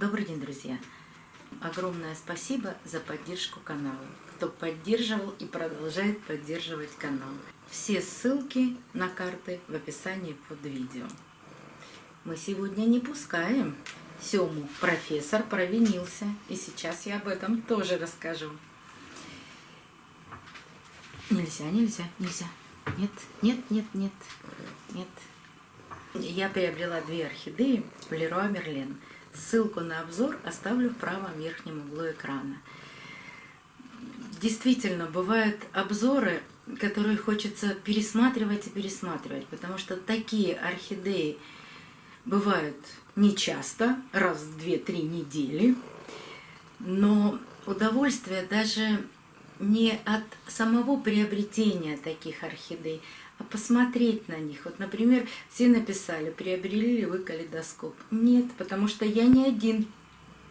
Добрый день, друзья! Огромное спасибо за поддержку канала, кто поддерживал и продолжает поддерживать канал. Все ссылки на карты в описании под видео. Мы сегодня не пускаем Сему. Профессор провинился, и сейчас я об этом тоже расскажу. Нельзя. Нет. Я приобрела две орхидеи в Леруа Мерлен. Ссылку на обзор оставлю в правом верхнем углу экрана. Действительно, бывают обзоры, которые хочется пересматривать и пересматривать, потому что такие орхидеи бывают нечасто, раз в 2-3 недели, но удовольствие даже не от самого приобретения таких орхидей, а посмотреть на них. Вот, например, все написали, приобрели ли вы калейдоскоп. Нет, потому что я не один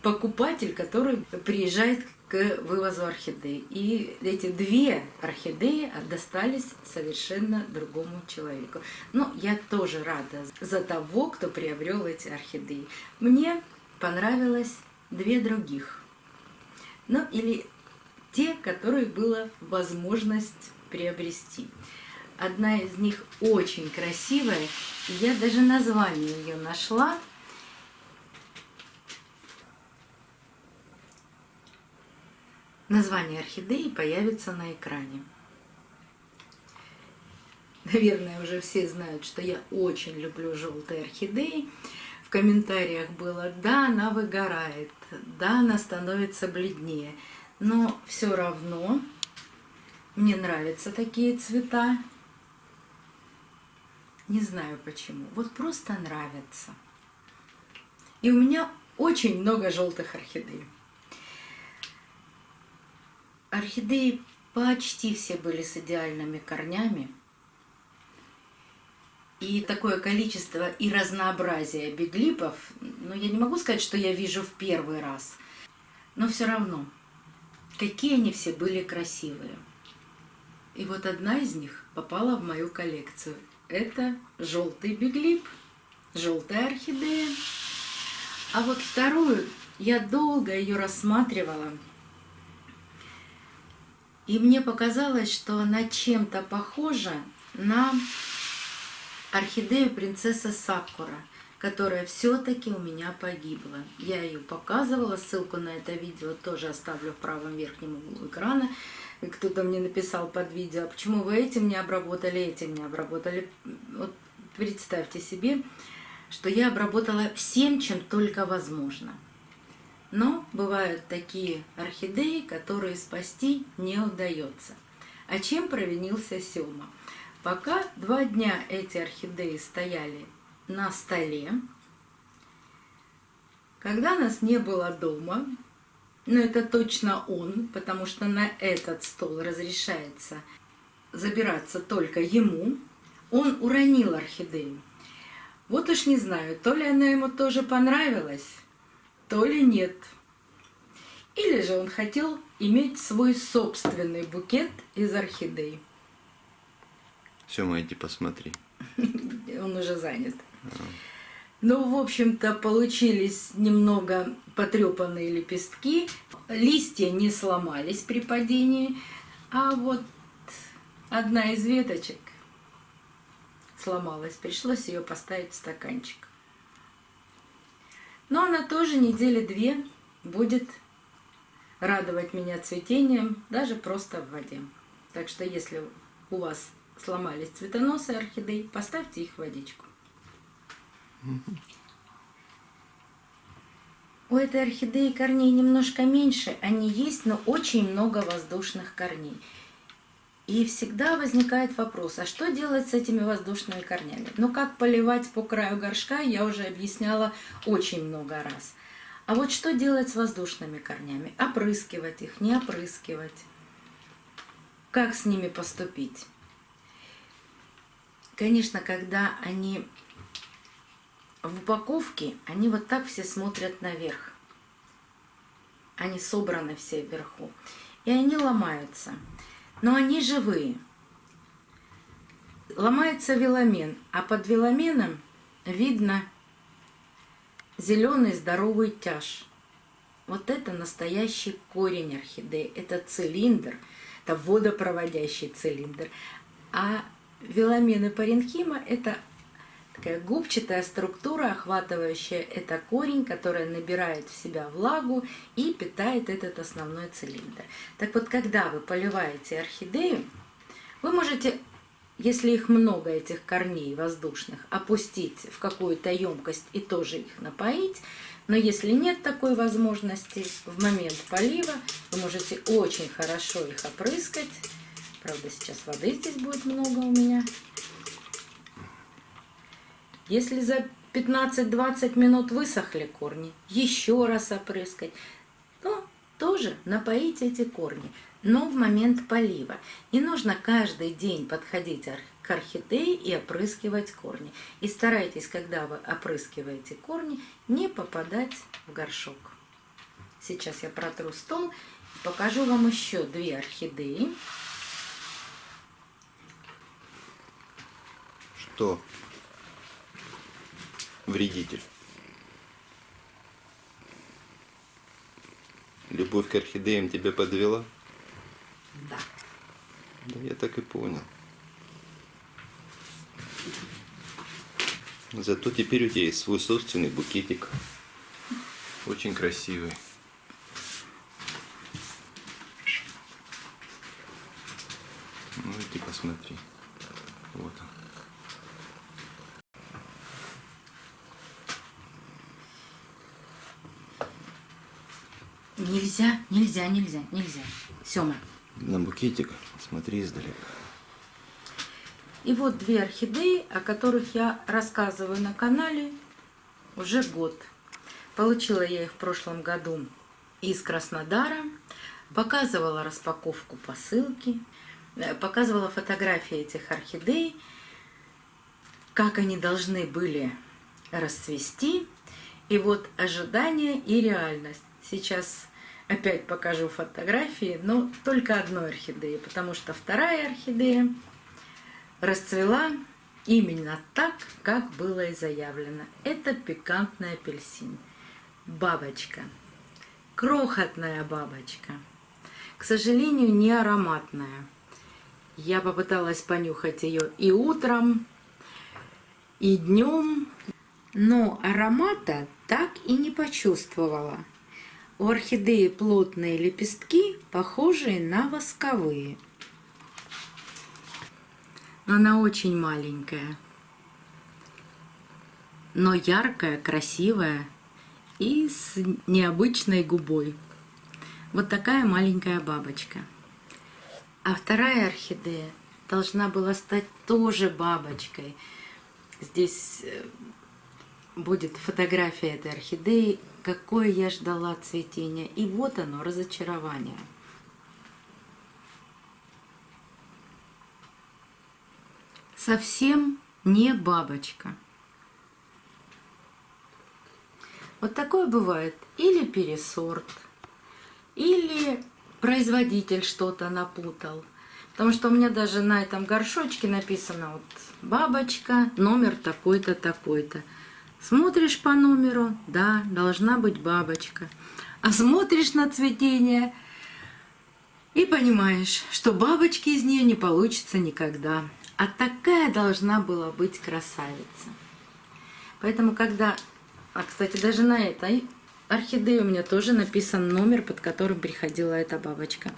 покупатель, который приезжает к вывозу орхидей. И эти две орхидеи достались совершенно другому человеку. Но я тоже рада за того, кто приобрел эти орхидеи. Мне понравилось две других. Ну, или те, которые была возможность приобрести. Одна из них очень красивая, и я даже название ее нашла. Название орхидеи появится на экране. Наверное, уже все знают, что я очень люблю желтые орхидеи. В комментариях было: да, она выгорает, да, она становится бледнее. Но все равно мне нравятся такие цвета. Не знаю почему, вот просто нравятся. И у меня очень много желтых орхидей. Орхидеи почти все были с идеальными корнями. И такое количество и разнообразие биглипов, ну, я не могу сказать, что я вижу в первый раз, но все равно, какие они все были красивые. И вот одна из них попала в мою коллекцию. Это желтый биглип, желтая орхидея. А вот вторую я долго ее рассматривала. И мне показалось, что она чем-то похожа на орхидею принцесса Сакура, которая все-таки у меня погибла. Я ее показывала, ссылку на это видео тоже оставлю в правом верхнем углу экрана. И кто-то мне написал под видео: а почему вы этим не обработали, этим не обработали? Вот представьте себе, что я обработала всем, чем только возможно. Но бывают такие орхидеи, которые спасти не удается. А чем провинился Сема? Пока 2 дня эти орхидеи стояли на столе, когда нас не было дома, но это точно он, потому что на этот стол разрешается забираться только ему, он уронил орхидею. Вот уж не знаю, то ли она ему тоже понравилась, то ли нет. Или же он хотел иметь свой собственный букет из орхидей. Сема, иди посмотри. Он уже занят. Ну, в общем-то, получились немного потрепанные лепестки. Листья не сломались при падении, а вот одна из веточек сломалась. Пришлось ее поставить в стаканчик. Но она тоже 2 недели будет радовать меня цветением, даже просто в воде. Так что, если у вас сломались цветоносы орхидей, поставьте их в водичку. У этой орхидеи корней немножко меньше, они есть, но очень много воздушных корней. И всегда возникает вопрос: а что делать с этими воздушными корнями? Ну, как поливать по краю горшка, я уже объясняла очень много раз. А вот что делать с воздушными корнями? Опрыскивать их, не опрыскивать? Как с ними поступить? Конечно, когда они в упаковке, они вот так все смотрят наверх. Они собраны все вверху. И они ломаются. Но они живые. Ломается веломен, а под веломеном видно зеленый здоровый тяж. Вот это настоящий корень орхидеи. Это цилиндр, это водопроводящий цилиндр. А веломены паренхима – это такая губчатая структура, охватывающая это корень, которая набирает в себя влагу и питает этот основной цилиндр. Так вот, когда вы поливаете орхидею, вы можете, если их много, этих корней воздушных, опустить в какую-то емкость и тоже их напоить. Но если нет такой возможности, в момент полива вы можете очень хорошо их опрыскать. Правда, сейчас воды здесь будет много у меня. Если за 15-20 минут высохли корни, еще раз опрыскать, то тоже напоить эти корни, но в момент полива. Не нужно каждый день подходить к орхидее и опрыскивать корни. И старайтесь, когда вы опрыскиваете корни, не попадать в горшок. Сейчас я протру стол и покажу вам еще две орхидеи. Что? Вредитель. Любовь к орхидеям тебя подвела? Да. Да, я так и понял. Зато теперь у тебя есть свой собственный букетик. Очень красивый. Ну иди посмотри. Вот он. Нельзя, нельзя, нельзя, нельзя. Сёма. На букетик смотри издалека. И вот две орхидеи, о которых я рассказываю на канале уже год. Получила я их в прошлом году из Краснодара. Показывала распаковку посылки. Показывала фотографии этих орхидей. Как они должны были расцвести. И вот ожидание и реальность. Сейчас опять покажу фотографии, но только одной орхидеи, потому что вторая орхидея расцвела именно так, как было и заявлено. Это пикантный апельсин. Бабочка. Крохотная бабочка. К сожалению, не ароматная. Я попыталась понюхать ее и утром, и днем, но аромата так и не почувствовала. У орхидеи плотные лепестки, похожие на восковые. Она очень маленькая, но яркая, красивая и с необычной губой. Вот такая маленькая бабочка. А вторая орхидея должна была стать тоже бабочкой. Здесь будет фотография этой орхидеи, какое я ждала цветения. И вот оно, разочарование. Совсем не бабочка. Вот такое бывает. Или пересорт, или производитель что-то напутал. Потому что у меня даже на этом горшочке написано вот бабочка, номер такой-то, такой-то. Смотришь по номеру, да, должна быть бабочка. А смотришь на цветение и понимаешь, что бабочки из нее не получится никогда. А такая должна была быть красавица. Поэтому когда... А, кстати, даже на этой орхидее у меня тоже написан номер, под которым приходила эта бабочка.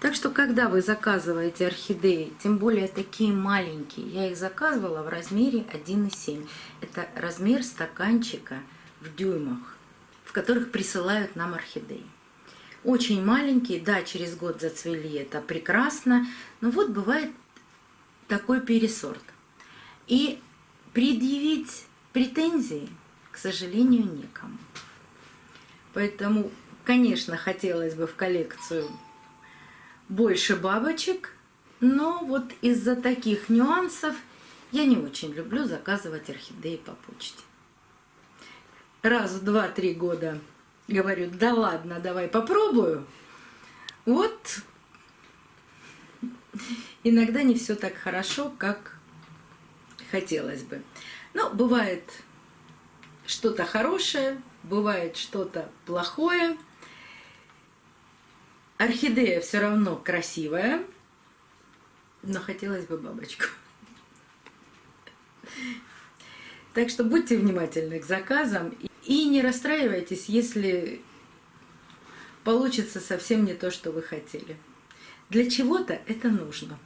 Так что, когда вы заказываете орхидеи, тем более такие маленькие, я их заказывала в размере 1,7. Это размер стаканчика в дюймах, в которых присылают нам орхидеи. Очень маленькие, да, через год зацвели, это прекрасно, но вот бывает такой пересорт. И предъявить претензии, к сожалению, некому. Поэтому, конечно, хотелось бы в коллекцию больше бабочек, но вот из-за таких нюансов я не очень люблю заказывать орхидеи по почте. Раз в 2-3 года говорю, да ладно, давай попробую. Вот иногда не все так хорошо, как хотелось бы. Но бывает что-то хорошее, бывает что-то плохое. Орхидея все равно красивая, но хотелось бы бабочку. Так что будьте внимательны к заказам и не расстраивайтесь, если получится совсем не то, что вы хотели. Для чего-то это нужно.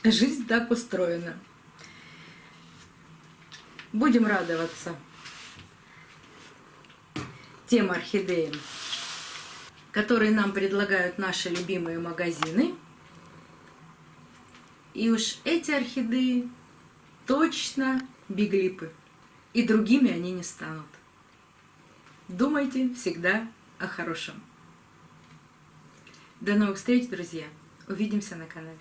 Жизнь так устроена. Будем радоваться тем орхидеям, которые нам предлагают наши любимые магазины. И уж эти орхидеи точно биглипы. И другими они не станут. Думайте всегда о хорошем. До новых встреч, друзья. Увидимся на канале.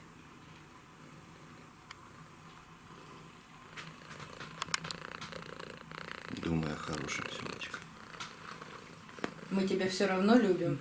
Думаю о хорошем, Сёмочка. Мы тебя все равно любим.